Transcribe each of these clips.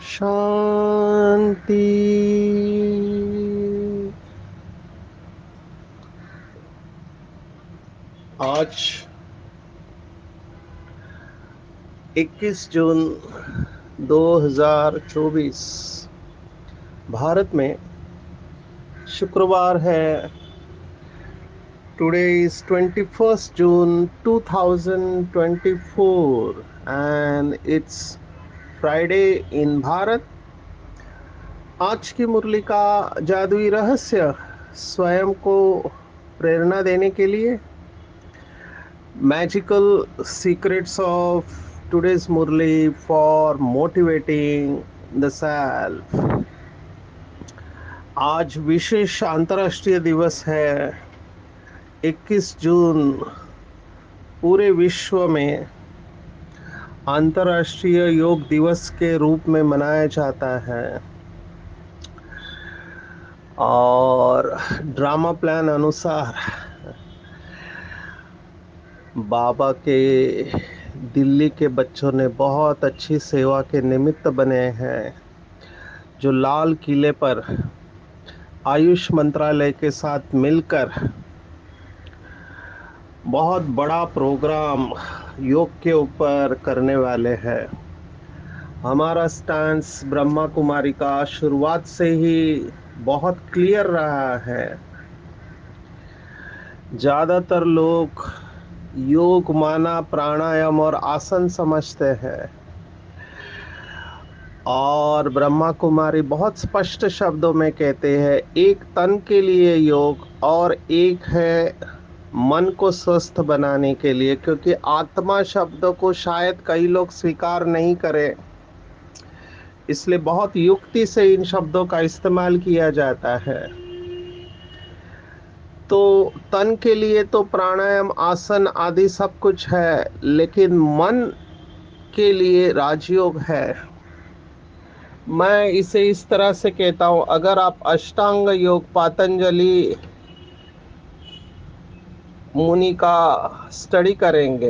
शांति। आज 21 जून 2024 भारत में शुक्रवार है। Today is 21st June 2024 and it's Friday in Bharat. आज की मुरली का जादुई रहस्य स्वयं को प्रेरणा देने के लिए magical secrets of today's Murli for motivating the self. आज विशेष अंतर्राष्ट्रीय दिवस है 21 जून। पूरे विश्व में अंतर्राष्ट्रीय योग दिवस के रूप में मनाया जाता है और ड्रामा प्लान अनुसार बाबा के दिल्ली के बच्चों ने बहुत अच्छी सेवा के निमित्त बने हैं, जो लाल किले पर आयुष मंत्रालय के साथ मिलकर बहुत बड़ा प्रोग्राम योग के ऊपर करने वाले हैं। हमारा स्टैंस ब्रह्मा कुमारी का शुरुआत से ही बहुत क्लियर रहा है। ज़्यादातर लोग योग माना प्राणायाम और आसन समझते हैं, और ब्रह्मा कुमारी बहुत स्पष्ट शब्दों में कहते हैं, एक तन के लिए योग और एक है मन को स्वस्थ बनाने के लिए। क्योंकि आत्मा शब्द को शायद कई लोग स्वीकार नहीं करें, इसलिए बहुत युक्ति से इन शब्दों का इस्तेमाल किया जाता है। तो तन के लिए तो प्राणायाम आसन आदि सब कुछ है, लेकिन मन के लिए राजयोग है। मैं इसे इस तरह से कहता हूं, अगर आप अष्टांग योग पतंजलि मुनि का स्टडी करेंगे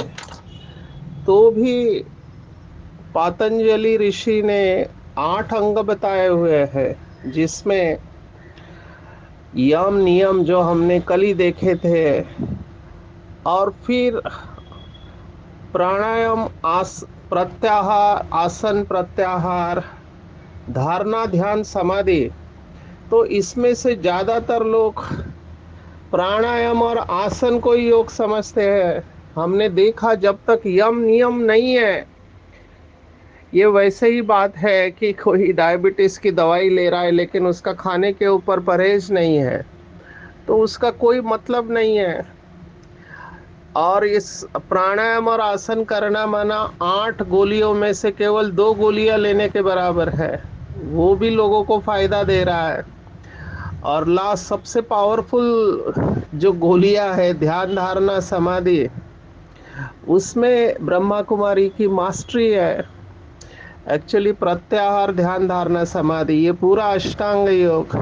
तो भी पतंजलि ऋषि ने 8 अंग बताए हुए हैं, जिसमें यम नियम जो हमने कल ही देखे थे, और फिर प्राणायाम प्रत्याहार, आसन प्रत्याहार, धारणा ध्यान समाधि। तो इसमें से ज्यादातर लोग प्राणायाम और आसन को ही योग समझते हैं। हमने देखा जब तक यम नियम नहीं है, ये वैसे ही बात है कि कोई डायबिटीज की दवाई ले रहा है लेकिन उसका खाने के ऊपर परहेज नहीं है, तो उसका कोई मतलब नहीं है। और इस प्राणायाम और आसन करना माना 8 गोलियों में से केवल 2 गोलियां लेने के बराबर है, वो भी लोगों को फायदा दे रहा है। और लास्ट सबसे पावरफुल जो गोलियां है ध्यान धारणा समाधि, उसमें ब्रह्मा कुमारी की मास्टरी है। एक्चुअली प्रत्याहार ध्यान धारणा समाधि, ये पूरा अष्टांग योग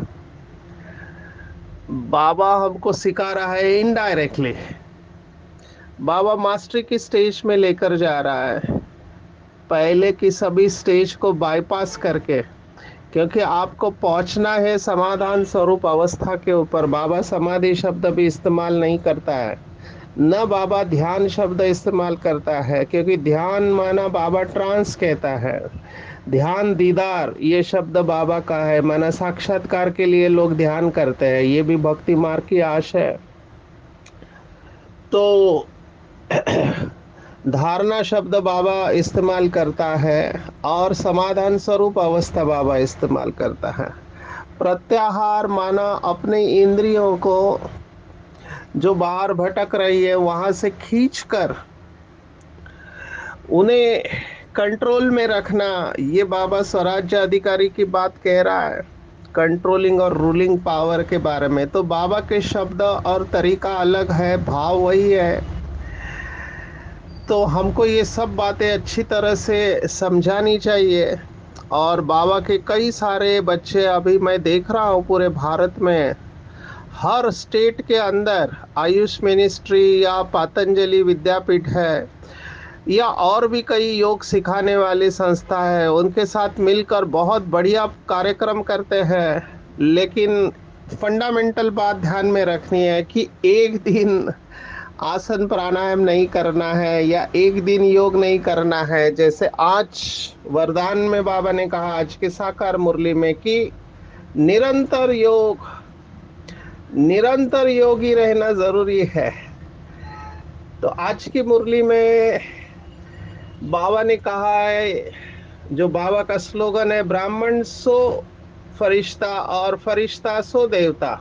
बाबा हमको सिखा रहा है इनडायरेक्टली। बाबा मास्टरी की स्टेज में लेकर जा रहा है, पहले की सभी स्टेज को बाईपास करके, क्योंकि आपको पहुंचना है समाधान स्वरूप अवस्था के ऊपर। बाबा समाधि शब्द भी इस्तेमाल नहीं करता है, न बाबा ध्यान शब्द इस्तेमाल करता है, क्योंकि ध्यान माना बाबा ट्रांस कहता है। ध्यान दीदार ये शब्द बाबा का है, माना साक्षात्कार के लिए लोग ध्यान करते हैं, ये भी भक्ति मार्ग की आश है। तो धारणा शब्द बाबा इस्तेमाल करता है और समाधान स्वरूप अवस्था बाबा इस्तेमाल करता है। प्रत्याहार माना अपने इंद्रियों को जो बाहर भटक रही है वहां से खींचकर उन्हें कंट्रोल में रखना, ये बाबा स्वराज्य अधिकारी की बात कह रहा है, कंट्रोलिंग और रूलिंग पावर के बारे में। तो बाबा के शब्द और तरीका अलग है, भाव वही है। तो हमको ये सब बातें अच्छी तरह से समझानी चाहिए। और बाबा के कई सारे बच्चे अभी मैं देख रहा हूँ पूरे भारत में, हर स्टेट के अंदर आयुष मिनिस्ट्री या पतंजलि विद्यापीठ है या और भी कई योग सिखाने वाली संस्था है, उनके साथ मिलकर बहुत बढ़िया कार्यक्रम करते हैं। लेकिन फंडामेंटल बात ध्यान में रखनी है कि एक दिन आसन प्राणायाम नहीं करना है या एक दिन योग नहीं करना है। जैसे आज वरदान में बाबा ने कहा, आज के साकार मुरली में, कि निरंतर योग, निरंतर योगी रहना जरूरी है। तो आज की मुरली में बाबा ने कहा है, जो बाबा का स्लोगन है, ब्राह्मण सो फरिश्ता और फरिश्ता सो देवता।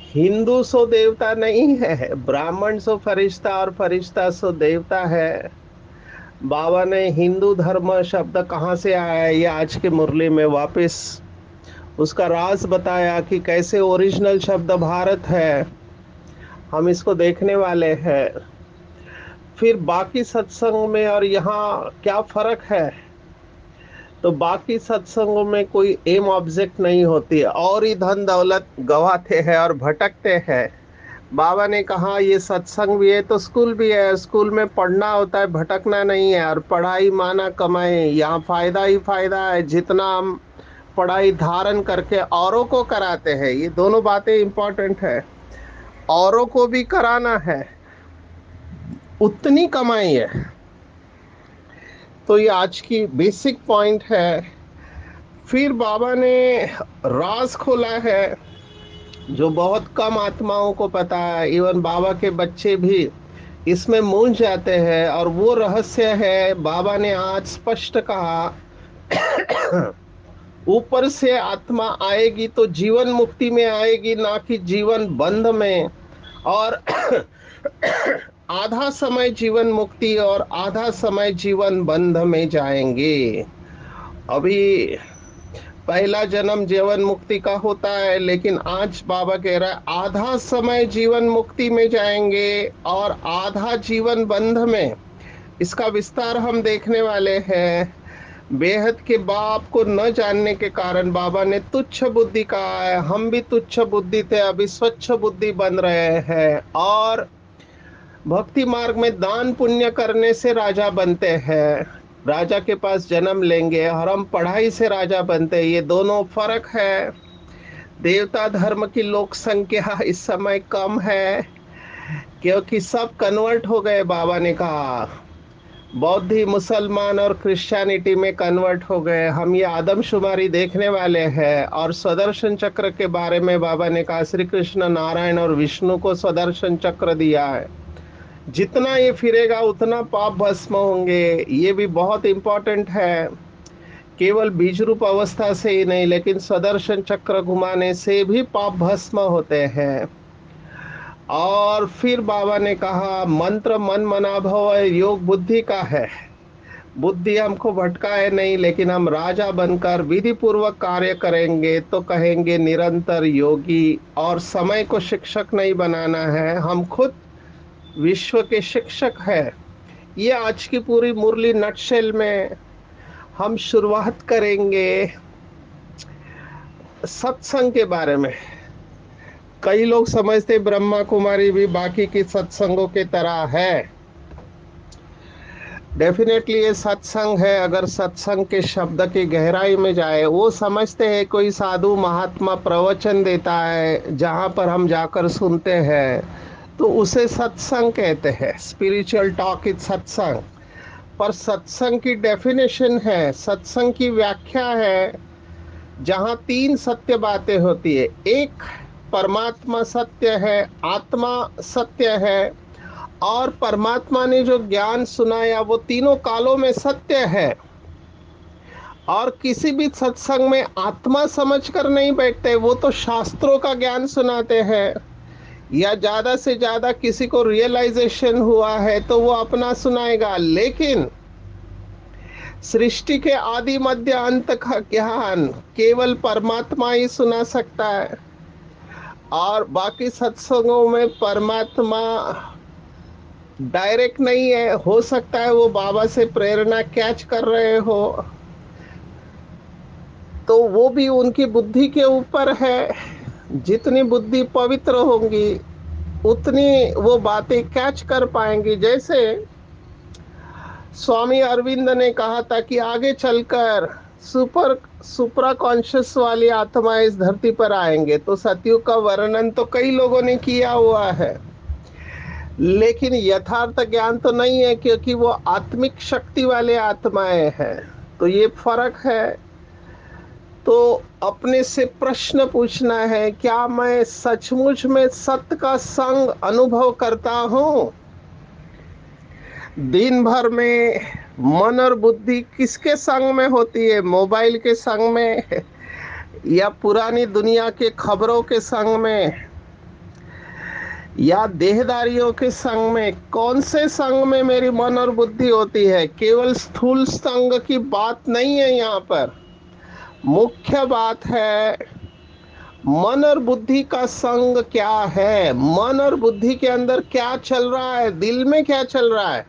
हिंदू सो देवता नहीं है, ब्राह्मण सो फरिश्ता और फरिश्ता सो देवता है। बाबा ने हिंदू धर्म शब्द कहाँ से आया है, ये आज की मुरली में वापस उसका राज बताया कि कैसे ओरिजिनल शब्द भारत है, हम इसको देखने वाले हैं। फिर बाकी सत्संग में और यहाँ क्या फर्क है, तो बाकी सत्संगों में कोई एम ऑब्जेक्ट नहीं होती है, और ही धन दौलत गवाते हैं और भटकते हैं। बाबा ने कहा ये सत्संग भी है तो स्कूल भी है, स्कूल में पढ़ना होता है, भटकना नहीं है। और पढ़ाई माना कमाए, यहाँ फायदा ही फायदा है। जितना हम पढ़ाई धारण करके औरों को कराते हैं, ये दोनों बातें इंपॉर्टेंट है, औरों को भी कराना है, उतनी कमाई है। तो ये आज की बेसिक पॉइंट है। फिर बाबा ने राज खोला है जो बहुत कम आत्माओं को पता है, इवन बाबा के बच्चे भी इसमें मूंझ जाते हैं। और वो रहस्य है, बाबा ने आज स्पष्ट कहा, ऊपर से आत्मा आएगी तो जीवन मुक्ति में आएगी, ना कि जीवन बंध में। और आधा समय जीवन मुक्ति और आधा समय जीवन बंध में जाएंगे। अभी पहला जन्म जीवन मुक्ति का होता है, लेकिन आज बाबा कह रहा है आधा समय जीवन मुक्ति में जाएंगे और आधा जीवन बंध में। इसका विस्तार हम देखने वाले हैं। बेहद के बाप को न जानने के कारण बाबा ने तुच्छ बुद्धि कहा है। हम भी तुच्छ बुद्धि थे, अभी स्वच्छ बुद्धि बन रहे हैं। और भक्ति मार्ग में दान पुण्य करने से राजा बनते हैं, राजा के पास जन्म लेंगे, और हम पढ़ाई से राजा बनते हैं, ये दोनों फर्क है। देवता धर्म की लोक संख्या इस समय कम है क्योंकि सब कन्वर्ट हो गए। बाबा ने कहा बौद्धी, मुसलमान और क्रिश्चियनिटी में कन्वर्ट हो गए। हम ये आदमशुमारी देखने वाले हैं। और स्वदर्शन चक्र के बारे में बाबा ने कहा, श्री कृष्ण, नारायण और विष्णु को स्वदर्शन चक्र दिया है, जितना ये फिरेगा उतना पाप भस्म होंगे। ये भी बहुत इंपॉर्टेंट है। केवल बीज रूप अवस्था से ही नहीं, लेकिन स्वदर्शन चक्र घुमाने से भी पाप भस्म होते हैं। और फिर बाबा ने कहा, मंत्र मन मना भव योग बुद्धि का है। बुद्धि हमको भटकाए नहीं, लेकिन हम राजा बनकर विधि पूर्वक कार्य करेंगे तो कहेंगे निरंतर योगी। और समय को शिक्षक नहीं बनाना है, हम खुद विश्व के शिक्षक है। ये आज की पूरी मुरली नटशेल में हम शुरुआत करेंगे सत्संग के बारे में। कई लोग समझते ब्रह्मा कुमारी भी बाकी की सत्संगों के तरह है। डेफिनेटली ये सत्संग है। अगर सत्संग के शब्द की गहराई में जाए, वो समझते हैं कोई साधु महात्मा प्रवचन देता है जहाँ पर हम जाकर सुनते हैं, तो उसे सत्संग कहते हैं। स्पिरिचुअल टॉक इज सत्संग। पर सत्संग की डेफिनेशन है, सत्संग की व्याख्या है, जहाँ तीन सत्य बातें होती है। एक परमात्मा सत्य है, आत्मा सत्य है, और परमात्मा ने जो ज्ञान सुनाया वो तीनों कालों में सत्य है। और किसी भी सत्संग में आत्मा समझकर नहीं बैठते, वो तो शास्त्रों का ज्ञान सुनाते हैं, या ज्यादा से ज्यादा किसी को रियलाइजेशन हुआ है तो वो अपना सुनाएगा। लेकिन सृष्टि के आदि मध्य अंत का ज्ञान केवल परमात्मा ही सुना सकता है, और बाकी सत्संगों में परमात्मा डायरेक्ट नहीं है। हो सकता है वो बाबा से प्रेरणा कैच कर रहे हो, तो वो भी उनकी बुद्धि के ऊपर है। जितनी बुद्धि पवित्र होंगी उतनी वो बातें कैच कर पाएंगी। जैसे स्वामी अरविंद ने कहा था कि आगे चलकर सुपरा कॉन्शियस वाली आत्मा इस धरती पर आएंगे, तो सतयुग का वर्णन तो कई लोगों ने किया हुआ है, लेकिन यथार्थ ज्ञान तो नहीं है, क्योंकि वो आत्मिक शक्ति वाले आत्माएं हैं। तो ये फर्क है। तो अपने से प्रश्न पूछना है, क्या मैं सचमुच में सत्य का संग अनुभव करता हूं? दिन भर में मन और बुद्धि किसके संग में होती है? मोबाइल के संग में, या पुरानी दुनिया के खबरों के संग में, या देहदारियों के संग में? कौन से संग में मेरी मन और बुद्धि होती है? केवल स्थूल संग की बात नहीं है यहाँ पर। मुख्य बात है मन और बुद्धि का संग क्या है, मन और बुद्धि के अंदर क्या चल रहा है, दिल में क्या चल रहा है।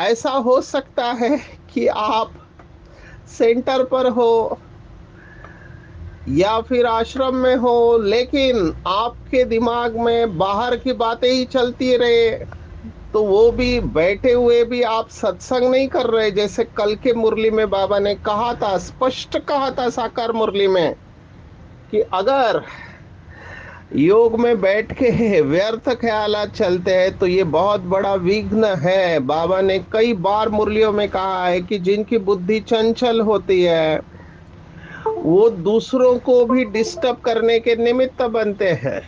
ऐसा हो सकता है कि आप सेंटर पर हो या फिर आश्रम में हो, लेकिन आपके दिमाग में बाहर की बातें ही चलती रहे, तो वो भी बैठे हुए भी आप सत्संग नहीं कर रहे। जैसे कल के मुरली में बाबा ने कहा था, स्पष्ट कहा था साकार मुरली में, कि अगर योग में बैठ के व्यर्थ ख्यालात चलते हैं तो ये बहुत बड़ा विघ्न है। बाबा ने कई बार मुरलियों में कहा है कि जिनकी बुद्धि चंचल होती है वो दूसरों को भी डिस्टर्ब करने के निमित्त बनते हैं।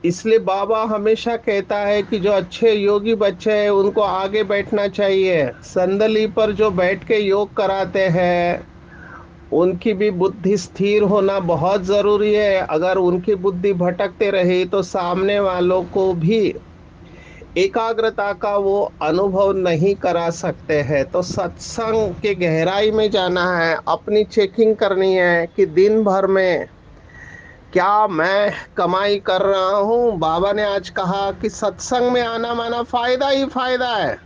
इसलिए बाबा हमेशा कहता है कि जो अच्छे योगी बच्चे हैं उनको आगे बैठना चाहिए। संदली पर जो बैठ के योग कराते हैं उनकी भी बुद्धि स्थिर होना बहुत जरूरी है। अगर उनकी बुद्धि भटकते रही तो सामने वालों को भी एकाग्रता का वो अनुभव नहीं करा सकते हैं। तो सत्संग के गहराई में जाना है, अपनी चेकिंग करनी है कि दिन भर में क्या मैं कमाई कर रहा हूँ। बाबा ने आज कहा कि सत्संग में आना माना फायदा ही फायदा है।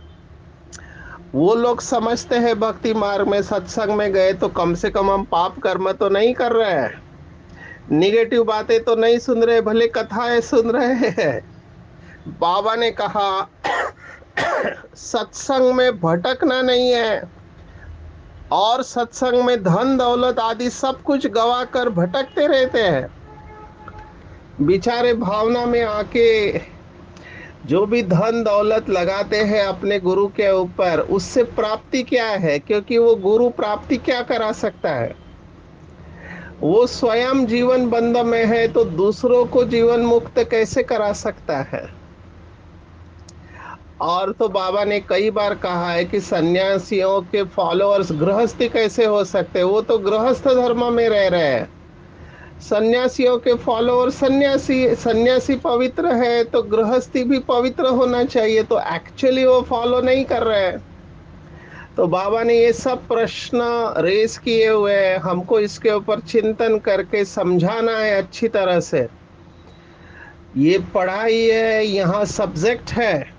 वो लोग समझते हैं भक्ति मार्ग में सत्संग में गए तो कम से कम हम पाप कर्म तो नहीं कर रहे हैं, निगेटिव बातें तो नहीं सुन रहे, भले कथाएं सुन रहे हैं। बाबा ने कहा सत्संग में भटकना नहीं है, और सत्संग में धन दौलत आदि सब कुछ गवा कर भटकते रहते हैं। बेचारे भावना में आके जो भी धन दौलत लगाते हैं अपने गुरु के ऊपर, उससे प्राप्ति क्या है? क्योंकि वो गुरु प्राप्ति क्या करा सकता है? वो स्वयं जीवन बंध में है, तो दूसरों को जीवन मुक्त कैसे करा सकता है? और तो बाबा ने कई बार कहा है कि सन्यासियों के फॉलोअर्स गृहस्थी कैसे हो सकते? वो तो गृहस्थ धर्म में रह रहे हैं। सन्यासियों के फॉलोअर सन्यासी, सन्यासी पवित्र है तो गृहस्थी भी पवित्र होना चाहिए, तो एक्चुअली वो फॉलो नहीं कर रहे हैं। तो बाबा ने ये सब प्रश्न रेस किए हुए हैं, हमको इसके ऊपर चिंतन करके समझाना है अच्छी तरह से। ये पढ़ाई है, यहाँ सब्जेक्ट है।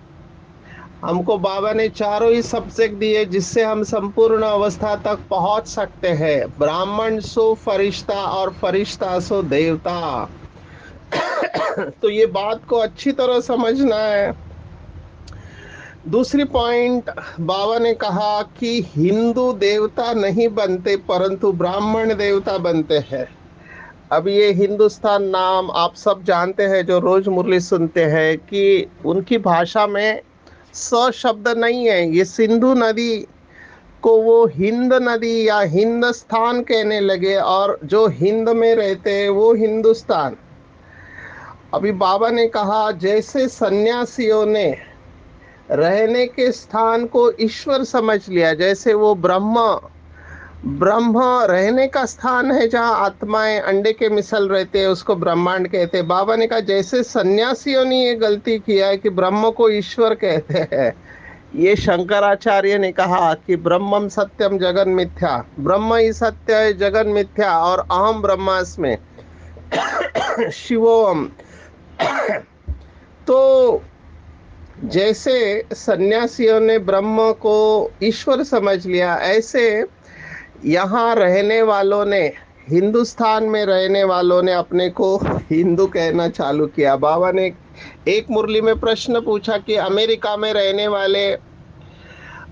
हमको बाबा ने चारों ही सब्जेक्ट दिए जिससे हम संपूर्ण अवस्था तक पहुंच सकते हैं। ब्राह्मण सो फरिश्ता और फरिश्ता सो देवता। तो ये बात को अच्छी तरह समझना है। दूसरी पॉइंट, बाबा ने कहा कि हिंदू देवता नहीं बनते परंतु ब्राह्मण देवता बनते हैं। अब ये हिंदुस्तान नाम आप सब जानते हैं जो रोज मुरली सुनते हैं, कि उनकी भाषा में स शब्द नहीं है। ये सिंधु नदी को वो हिंद नदी या हिंदुस्तान कहने लगे, और जो हिंद में रहते हैं वो हिंदुस्तान। अभी बाबा ने कहा जैसे सन्यासियों ने रहने के स्थान को ईश्वर समझ लिया, जैसे वो ब्रह्म ब्रह्म रहने का स्थान है जहाँ आत्माएं अंडे के मिसल रहते हैं, उसको ब्रह्मांड कहते हैं। बाबा ने कहा जैसे सन्यासियों ने ये गलती किया है कि ब्रह्म को ईश्वर कहते हैं, ये शंकराचार्य ने कहा कि ब्रह्मम सत्यम जगन मिथ्या, ब्रह्म ही सत्य है, जगन मिथ्या, और अहम ब्रह्मास्मि शिवोहम। तो जैसे सन्यासियों ने ब्रह्म को ईश्वर समझ लिया, ऐसे यहाँ रहने वालों ने, हिंदुस्तान में रहने वालों ने अपने को हिंदू कहना चालू किया। बाबा ने एक मुरली में प्रश्न पूछा कि अमेरिका में रहने वाले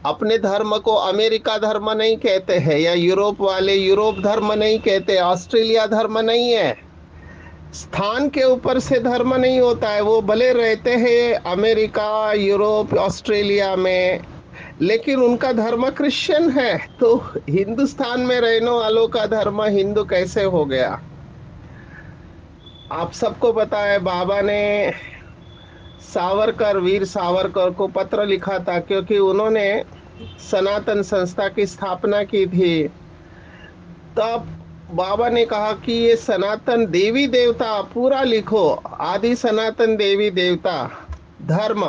अपने धर्म को अमेरिका धर्म नहीं कहते हैं, या यूरोप वाले यूरोप धर्म नहीं कहते, ऑस्ट्रेलिया धर्म नहीं है। स्थान के ऊपर से धर्म नहीं होता है, वो भले रहते हैं अमेरिका, यूरोप, ऑस्ट्रेलिया में, लेकिन उनका धर्म क्रिश्चियन है। तो हिंदुस्तान में रहने वालों का धर्म हिंदू कैसे हो गया? आप सबको पता है, बाबा ने सावरकर, वीर सावरकर को पत्र लिखा था, क्योंकि उन्होंने सनातन संस्था की स्थापना की थी। तब बाबा ने कहा कि ये सनातन देवी देवता पूरा लिखो, आदि सनातन देवी देवता धर्म।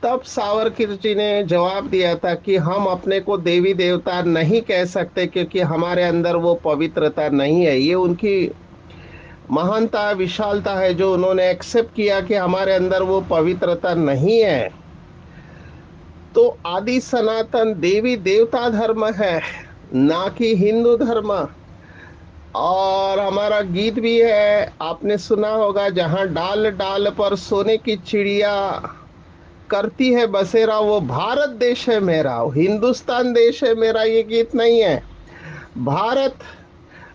तब सावरकर जी ने जवाब दिया था कि हम अपने को देवी देवता नहीं कह सकते, क्योंकि हमारे अंदर वो पवित्रता नहीं है। ये उनकी महानता, विशालता है, जो उन्होंने एक्सेप्ट किया कि हमारे अंदर वो पवित्रता नहीं है। तो आदि सनातन देवी देवता धर्म है, ना कि हिंदू धर्म। और हमारा गीत भी है, आपने सुना होगा, जहां डाल डाल पर सोने की चिड़िया करती है बसेरा, वो भारत देश है मेरा, हिंदुस्तान देश है मेरा। ये गीत नहीं है। भारत,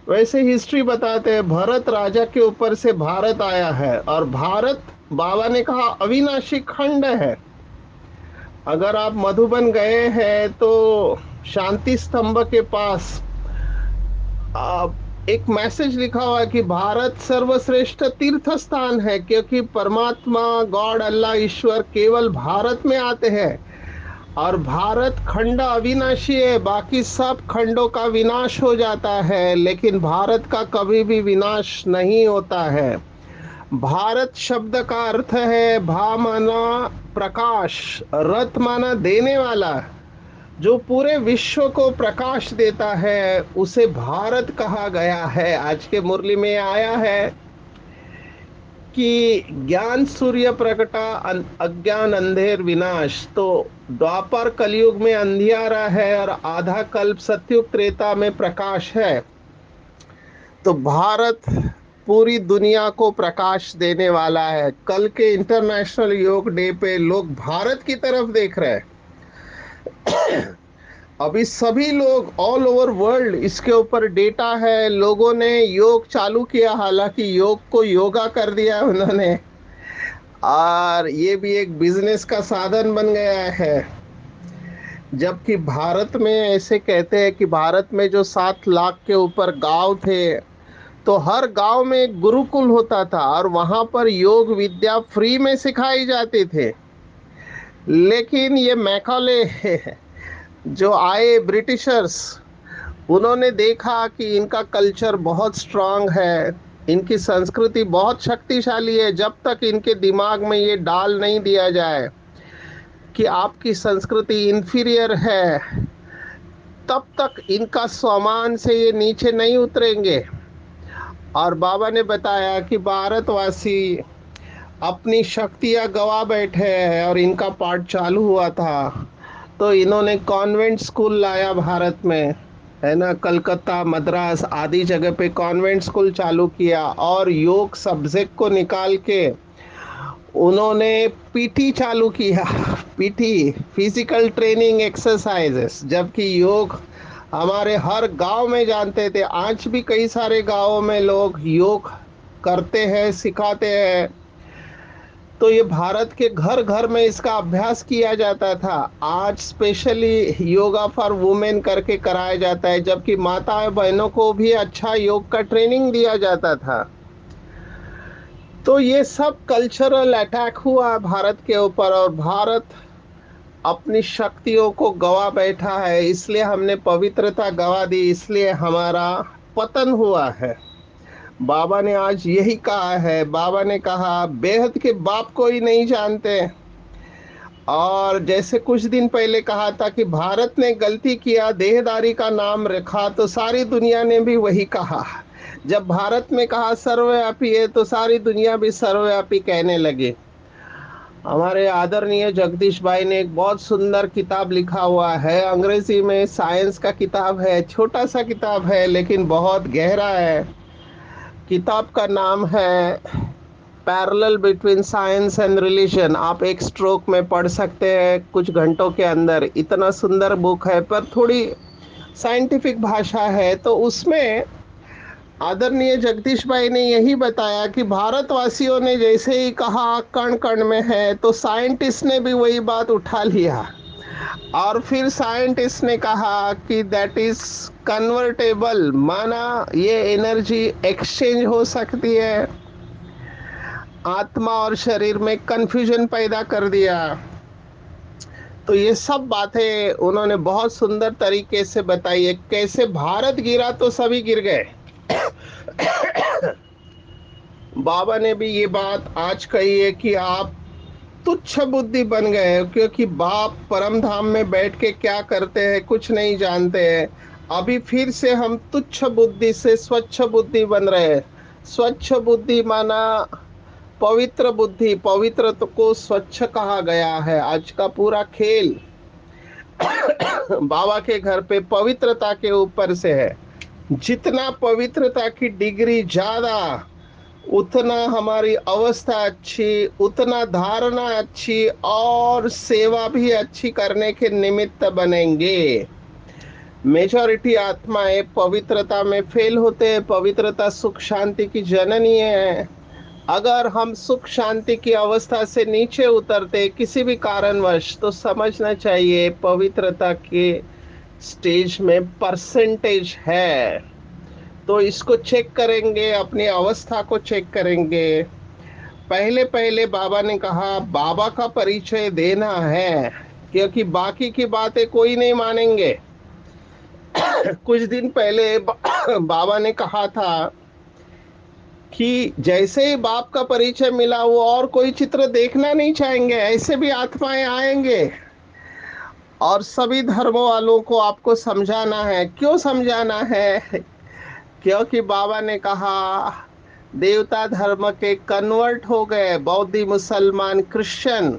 वैसे हिस्ट्री बताते हैं, भरत राजा के ऊपर से भारत आया है, और भारत बाबा ने कहा अविनाशी खंड है। अगर आप मधुबन गए हैं तो शांति स्तंभ के पास एक मैसेज लिखा हुआ है कि भारत सर्वश्रेष्ठ तीर्थ स्थान है, क्योंकि परमात्मा, गॉड, अल्लाह, ईश्वर केवल भारत में आते हैं। और भारत खंड अविनाशी है, बाकी सब खंडों का विनाश हो जाता है, लेकिन भारत का कभी भी विनाश नहीं होता है। भारत शब्द का अर्थ है भा माना प्रकाश, रथ माना देने वाला। जो पूरे विश्व को प्रकाश देता है उसे भारत कहा गया है। आज के मुरली में आया है कि ज्ञान सूर्य प्रकटा, अज्ञान अंधेर विनाश। तो द्वापर कलयुग में अंधियारा है, और आधा कल्प सतयुग त्रेता में प्रकाश है। तो भारत पूरी दुनिया को प्रकाश देने वाला है। कल के इंटरनेशनल योग डे पे लोग भारत की तरफ देख रहे हैं। अभी सभी लोग ऑल ओवर वर्ल्ड, इसके ऊपर डेटा है, लोगों ने योग चालू किया, हालांकि योग को योगा कर दिया उन्होंने, और ये भी एक बिजनेस का साधन बन गया है। जबकि भारत में ऐसे कहते हैं कि भारत में जो 7 लाख के ऊपर गांव थे, तो हर गांव में एक गुरुकुल होता था, और वहां पर योग विद्या फ्री में सिखाई जाती थे। लेकिन ये मैकाले जो आए ब्रिटिशर्स, उन्होंने देखा कि इनका कल्चर बहुत स्ट्रांग है, इनकी संस्कृति बहुत शक्तिशाली है। जब तक इनके दिमाग में ये डाल नहीं दिया जाए कि आपकी संस्कृति इंफीरियर है, तब तक इनका स्वामान से ये नीचे नहीं उतरेंगे। और बाबा ने बताया कि भारतवासी अपनी शक्तियां गवा बैठे हैं, और इनका पाठ चालू हुआ था। तो इन्होंने कॉन्वेंट स्कूल लाया भारत में, है ना, कलकत्ता, मद्रास आदि जगह पे कॉन्वेंट स्कूल चालू किया, और योग सब्जेक्ट को निकाल के उन्होंने पीटी चालू किया। PT, physical training exercises. जबकि योग हमारे हर गांव में जानते थे, आज भी कई सारे गांवों में लोग योग करते हैं, सिखाते हैं। तो ये भारत के घर घर में इसका अभ्यास किया जाता था। आज स्पेशली योगा फॉर वुमेन करके कराया जाता है, जबकि माता बहनों को भी अच्छा योग का ट्रेनिंग दिया जाता था। तो ये सब कल्चरल अटैक हुआ भारत के ऊपर, और भारत अपनी शक्तियों को गवा बैठा है। इसलिए हमने पवित्रता गवा दी, इसलिए हमारा पतन हुआ है। बाबा ने आज यही कहा है। बाबा ने कहा बेहद के बाप को ही नहीं जानते, और जैसे कुछ दिन पहले कहा था कि भारत ने गलती किया, देहदारी का नाम रखा, तो सारी दुनिया ने भी वही कहा। जब भारत में कहा सर्वव्यापी है तो सारी दुनिया भी सर्वव्यापी कहने लगे। हमारे आदरणीय जगदीश भाई ने एक बहुत सुंदर किताब लिखा हुआ है, अंग्रेजी में साइंस का किताब है, छोटा सा किताब है लेकिन बहुत गहरा है। किताब का नाम है parallel between science and religion. आप एक स्ट्रोक में पढ़ सकते हैं कुछ घंटों के अंदर। इतना सुंदर बुक है, पर थोड़ी साइंटिफिक भाषा है। तो उसमें आदरणीय जगदीश भाई ने यही बताया कि भारतवासियों ने जैसे ही कहा कण कण में है, तो साइंटिस्ट ने भी वही बात उठा लिया। और फिर साइंटिस्ट ने कहा कि दैट इज कन्वर्टेबल, माना ये एनर्जी एक्सचेंज हो सकती है। आत्मा और शरीर में कंफ्यूजन पैदा कर दिया। तो ये सब बातें उन्होंने बहुत सुंदर तरीके से बताई है। कैसे भारत गिरा तो सभी गिर गए। बाबा ने भी ये बात आज कही है कि आप तुच्छ बुद्धि बन गए, क्योंकि बाप परम धाम में बैठ के क्या करते हैं कुछ नहीं जानते हैं। अभी फिर से हम तुच्छ बुद्धि से स्वच्छ बुद्धि बन रहे हैं। स्वच्छ बुद्धि माना पवित्र बुद्धि। पवित्र तो को स्वच्छ कहा गया है। आज का पूरा खेल बाबा के घर पे पवित्रता के ऊपर से है। जितना पवित्रता की डिग्री ज्यादा, उतना हमारी अवस्था अच्छी, उतना धारणा अच्छी और सेवा भी अच्छी करने के निमित्त बनेंगे। मेजॉरिटी आत्माएं पवित्रता में फेल होते हैं। पवित्रता सुख शांति की जननी है। अगर हम सुख शांति की अवस्था से नीचे उतरते किसी भी कारणवश, तो समझना चाहिए पवित्रता के स्टेज में परसेंटेज है। तो इसको चेक करेंगे, अपनी अवस्था को चेक करेंगे। पहले पहले बाबा ने कहा बाबा का परिचय देना है, क्योंकि बाकी की बातें कोई नहीं मानेंगे। कुछ दिन पहले बाबा ने कहा था कि जैसे ही बाप का परिचय मिला वो और कोई चित्र देखना नहीं चाहेंगे। ऐसे भी आत्माएं आएंगे। और सभी धर्मों वालों को आपको समझाना है। क्यों समझाना है? क्योंकि बाबा ने कहा देवता धर्म के कन्वर्ट हो गए, बौद्धी, मुसलमान, क्रिश्चियन,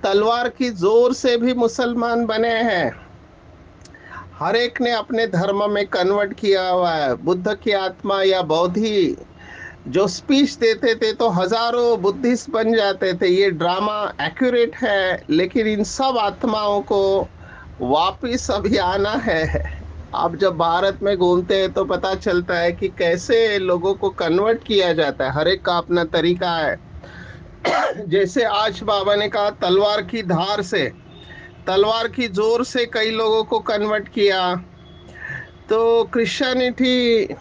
तलवार की जोर से भी मुसलमान बने हैं। हर एक ने अपने धर्म में कन्वर्ट किया हुआ है। बुद्ध की आत्मा या बौद्धि जो स्पीच देते थे तो हजारों बुद्धिस्ट बन जाते थे। ये ड्रामा एक्यूरेट है, लेकिन इन सब आत्माओं को वापिस अभी आना है। आप जब भारत में घूमते हैं तो पता चलता है कि कैसे लोगों को कन्वर्ट किया जाता है। हर एक का अपना तरीका है। जैसे आज बाबा ने कहा तलवार की धार से, तलवार की जोर से कई लोगों को कन्वर्ट किया। तो क्रिश्चियनिटी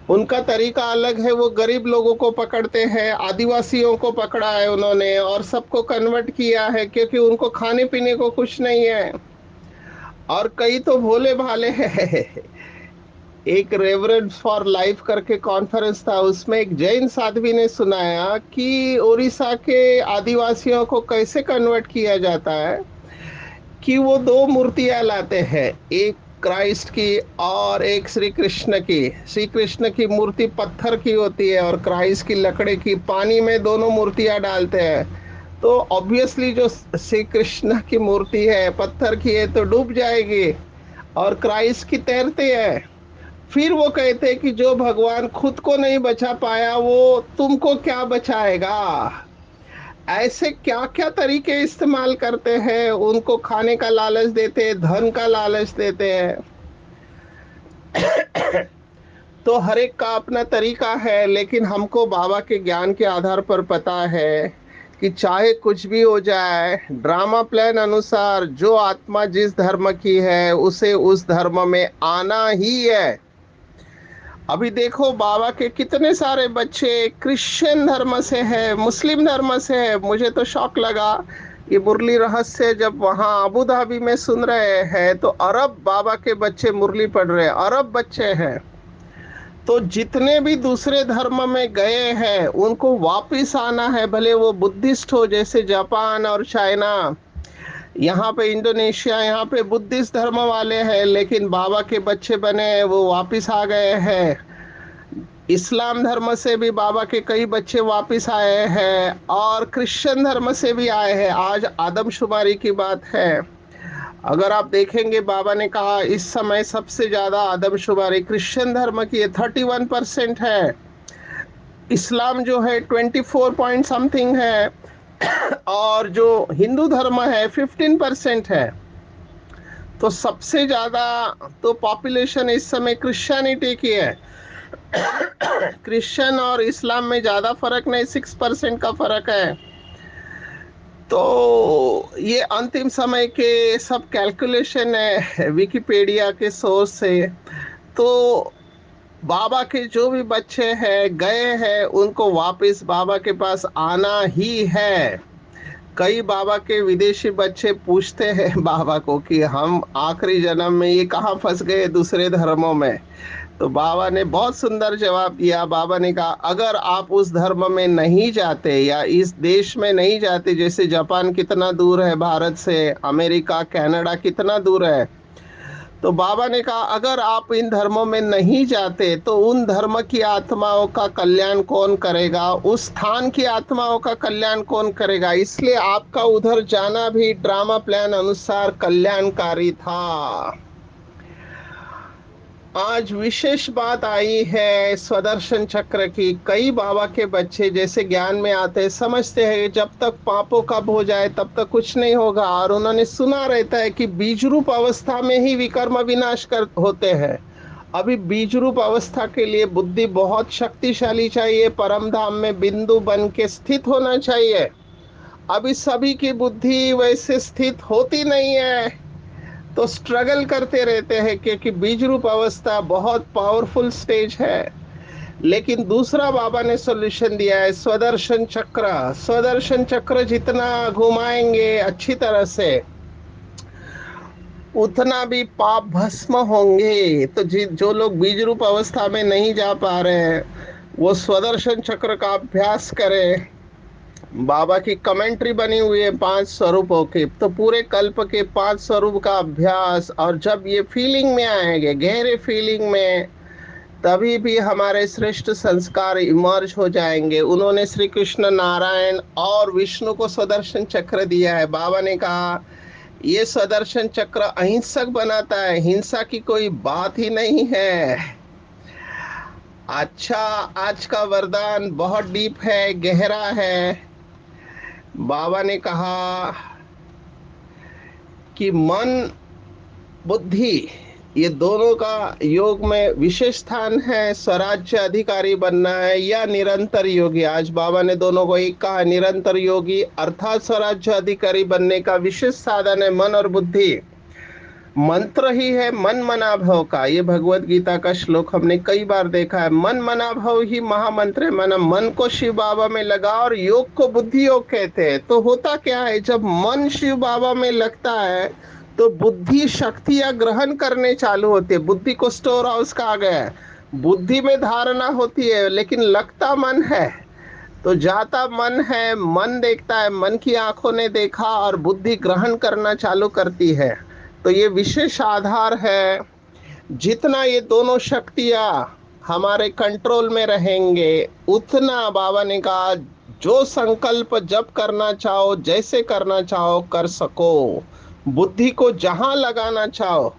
उनका तरीका अलग है। वो गरीब लोगों को पकड़ते हैं, आदिवासियों को पकड़ा है उन्होंने और सबको कन्वर्ट किया है, क्योंकि उनको खाने पीने को कुछ नहीं है। और कई तो भोले भाले हैं। एक रेवरेंड फॉर लाइफ करके कॉन्फ्रेंस था, उसमें एक जैन साध्वी ने सुनाया कि उड़ीसा के आदिवासियों को कैसे कन्वर्ट किया जाता है कि वो दो मूर्तियां लाते हैं, एक क्राइस्ट की और एक श्री कृष्ण की। श्री कृष्ण की मूर्ति पत्थर की होती है और क्राइस्ट की लकड़ी की। पानी में दोनों मूर्तियां डालते हैं, तो ऑब्वियसली जो श्री कृष्ण की मूर्ति है पत्थर की है तो डूब जाएगी, और क्राइस्ट की तैरते हैं। फिर वो कहते हैं कि जो भगवान खुद को नहीं बचा पाया वो तुमको क्या बचाएगा। ऐसे क्या क्या तरीके इस्तेमाल करते हैं। उनको खाने का लालच देते हैं, धन का लालच देते हैं। तो हर एक का अपना तरीका है, लेकिन हमको बाबा के ज्ञान के आधार पर पता है कि चाहे कुछ भी हो जाए, ड्रामा प्लान अनुसार जो आत्मा जिस धर्म की है उसे उस धर्म में आना ही है। अभी देखो बाबा के कितने सारे बच्चे क्रिश्चियन धर्म से है, मुस्लिम धर्म से है। मुझे तो शौक लगा ये मुरली रहस्य जब वहाँ अबू धाबी में सुन रहे हैं, तो अरब बाबा के बच्चे मुरली पढ़ रहे हैं, अरब बच्चे हैं। तो जितने भी दूसरे धर्म में गए हैं उनको वापिस आना है, भले वो बुद्धिस्ट हो जैसे जापान और चाइना। यहाँ पे इंडोनेशिया, यहाँ पे बुद्धिस्ट धर्म वाले हैं, लेकिन बाबा के बच्चे बने, वो वापिस आ गए हैं। इस्लाम धर्म से भी बाबा के कई बच्चे वापिस आए हैं, और क्रिश्चियन धर्म से भी आए हैं। आज आदमशुमारी की बात है। अगर आप देखेंगे, बाबा ने कहा इस समय सबसे ज्यादा आदमशुमारी क्रिश्चियन धर्म की है, 31% है। इस्लाम जो है 24 पॉइंट समथिंग है, और जो हिंदू धर्म है 15% है। तो सबसे ज्यादा तो पॉपुलेशन इस समय क्रिश्चियनिटी की है। क्रिश्चियन और इस्लाम में ज्यादा फर्क नहीं, 6% का फर्क है। तो ये अंतिम समय के सब कैलकुलेशन है विकिपीडिया के सोर्स से। तो बाबा के जो भी बच्चे हैं गए हैं, उनको वापस बाबा के पास आना ही है। कई बाबा के विदेशी बच्चे पूछते हैं बाबा को कि हम आखिरी जन्म में ये कहाँ फंस गए दूसरे धर्मों में। तो बाबा ने बहुत सुंदर जवाब दिया। बाबा ने कहा अगर आप उस धर्म में नहीं जाते या इस देश में नहीं जाते, जैसे जापान कितना दूर है भारत से, अमेरिका कनाडा कितना दूर है, तो बाबा ने कहा अगर आप इन धर्मों में नहीं जाते तो उन धर्म की आत्माओं का कल्याण कौन करेगा, उस स्थान की आत्माओं का कल्याण कौन करेगा। इसलिए आपका उधर जाना भी ड्रामा प्लान अनुसार कल्याणकारी था। आज विशेष बात आई है स्वदर्शन चक्र की। कई बाबा के बच्चे जैसे ज्ञान में आते हैं, समझते हैं जब तक पापों का हो जाए तब तक कुछ नहीं होगा, और उन्होंने सुना रहता है कि बीज रूप अवस्था में ही विकर्म विनाश कर होते हैं। अभी बीज रूप अवस्था के लिए बुद्धि बहुत शक्तिशाली चाहिए, परम धाम में बिंदु बन के स्थित होना चाहिए। अभी सभी की बुद्धि वैसे स्थित होती नहीं है, तो स्ट्रगल करते रहते हैं, क्योंकि बीज रूप अवस्था बहुत पावरफुल स्टेज है। लेकिन दूसरा बाबा ने सॉल्यूशन दिया है, स्वदर्शन चक्र। स्वदर्शन चक्र जितना घुमाएंगे अच्छी तरह से, उतना भी पाप भस्म होंगे। तो जो लोग बीज रूप अवस्था में नहीं जा पा रहे हैं, वो स्वदर्शन चक्र का अभ्यास करें। बाबा की कमेंट्री बनी हुई है 5 स्वरूपों की, तो पूरे कल्प के 5 स्वरूप का अभ्यास, और जब ये फीलिंग में आएंगे, गहरे फीलिंग में, तभी भी हमारे श्रेष्ठ संस्कार इमर्ज हो जाएंगे। उन्होंने श्री कृष्ण, नारायण और विष्णु को स्वदर्शन चक्र दिया है। बाबा ने कहा ये स्वदर्शन चक्र अहिंसक बनाता है, हिंसा की कोई बात ही नहीं है। अच्छा, आज का वरदान बहुत डीप है, गहरा है। बाबा ने कहा कि मन बुद्धि ये दोनों का योग में विशेष स्थान है। स्वराज्य अधिकारी बनना है या निरंतर योगी। आज बाबा ने दोनों को एक कहा, निरंतर योगी अर्थात स्वराज्य अधिकारी बनने का विशेष साधन है मन और बुद्धि। मंत्र ही है मन मना भव का। ये भगवत गीता का श्लोक हमने कई बार देखा है। मन मना भव ही महामंत्र है। मन को शिव बाबा में लगा, और योग को बुद्धि योग कहते हैं। तो होता क्या है, जब मन शिव बाबा में लगता है तो बुद्धि शक्तियां ग्रहण करने चालू होती है। बुद्धि को स्टोर हाउस कहा गया है। बुद्धि में धारणा होती है, लेकिन लगता मन है। तो जाता मन है, मन देखता है, मन की आंखों ने देखा, और बुद्धि ग्रहण करना चालू करती है। तो ये विशेष आधार है। जितना ये दोनों शक्तियां हमारे कंट्रोल में रहेंगे, उतना बाबा ने कहा जो संकल्प जब करना चाहो, जैसे करना चाहो कर सको। बुद्धि को जहां लगाना चाहो,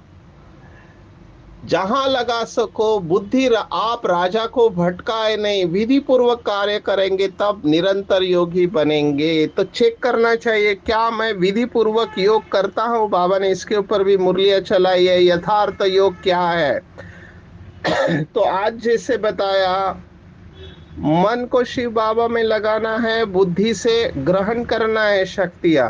जहां लगा सको। बुद्धि आप राजा को भटकाए नहीं, विधि पूर्वक कार्य करेंगे तब निरंतर योगी बनेंगे। तो चेक करना चाहिए क्या मैं विधि पूर्वक योग करता हूँ। बाबा ने इसके ऊपर भी मुरलियां चलाई है, यथार्थ योग क्या है। तो आज जैसे बताया, मन को शिव बाबा में लगाना है, बुद्धि से ग्रहण करना है शक्तियां।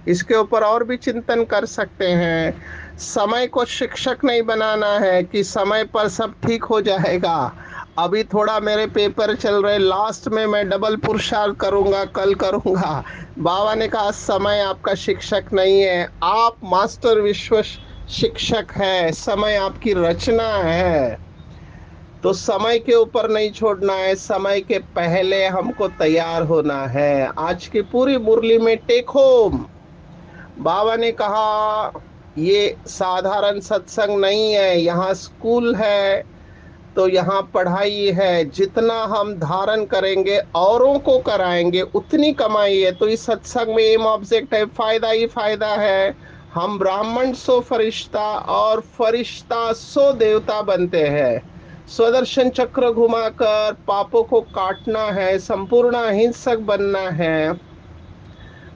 इसके ऊपर और भी चिंतन कर सकते हैं। समय को शिक्षक नहीं बनाना है कि समय पर सब ठीक हो जाएगा। अभी थोड़ा मेरे पेपर चल रहे, लास्ट में मैं डबल पुरुषार्थ करूंगा, कल करूंगा। बाबा ने कहा समय आपका शिक्षक नहीं है, आप मास्टर विश्व शिक्षक है। समय आपकी रचना है। तो समय के ऊपर नहीं छोड़ना है, समय के पहले हमको तैयार होना है। आज की पूरी मुरली में टेक होम, बाबा ने कहा ये साधारण सत्संग नहीं है, यहाँ स्कूल है, तो यहाँ पढ़ाई है, जितना हम धारण करेंगे औरों को कराएंगे उतनी कमाई है। तो इस सत्संग में एम ऑब्जेक्ट है, फायदा ही फायदा है। हम ब्राह्मण सो फरिश्ता और फरिश्ता सो देवता बनते हैं। स्वदर्शन चक्र घुमाकर पापों को काटना है, संपूर्ण अहिंसक बनना है,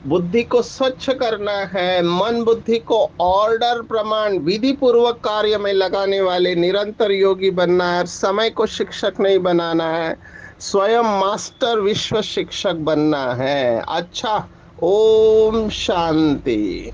बुद्धि को स्वच्छ करना है, मन बुद्धि को ऑर्डर प्रमाण विधि पूर्वक कार्य में लगाने वाले निरंतर योगी बनना है, समय को शिक्षक नहीं बनाना है, स्वयं मास्टर विश्व शिक्षक बनना है। अच्छा, ओम शांति।